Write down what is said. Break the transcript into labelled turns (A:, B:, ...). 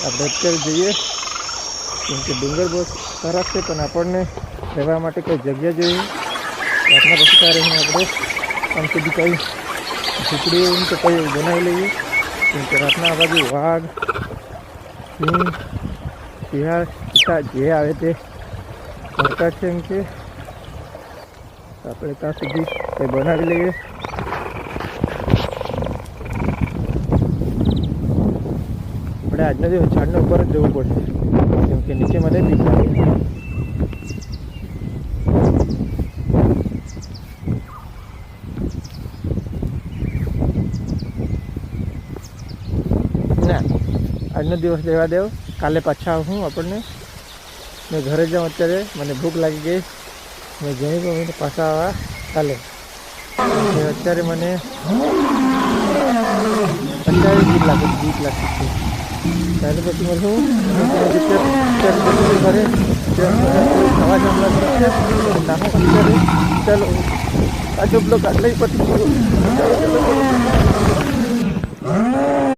A: આપણે અત્યારે જઈએ, કેમ કે ડુંગર બહુ સરસ છે, પણ આપણને રહેવા માટે કોઈ જગ્યા જોઈએ. રાતના પછી ત્યારે આપણે આમ સુધી કંઈ ઝૂંપડી એવું તો કંઈ બનાવી લઈએ, કેમ કે રાતના આ બાજુ વાઘ, સિંહ, શિયાળ, ચિત્તા જે આવે તે સરકાર છે. એમ કે આપણે ત્યાં સુધી કંઈ બનાવી લઈએ. આપણે આજના દિવસ ઝાડના ઉપર જ જવું પડશે, કેમ કે નીચે મને બીક લાગે. ના, આજનો દિવસ લેવા દેવ, કાલે પાછા આવું આપણને. મેં ઘરે જાઉં અત્યારે, મને ભૂખ લાગી ગઈ. મેં જઈ ગયું પાછા આવવા કાલે. અત્યારે મને અત્યારે બીક લાગતી છે. ત્યારે પછી મને શું ઘરે ખાવા જમવા ચાલો આ ચોપલો કાઢ લઈ પછી ચાલો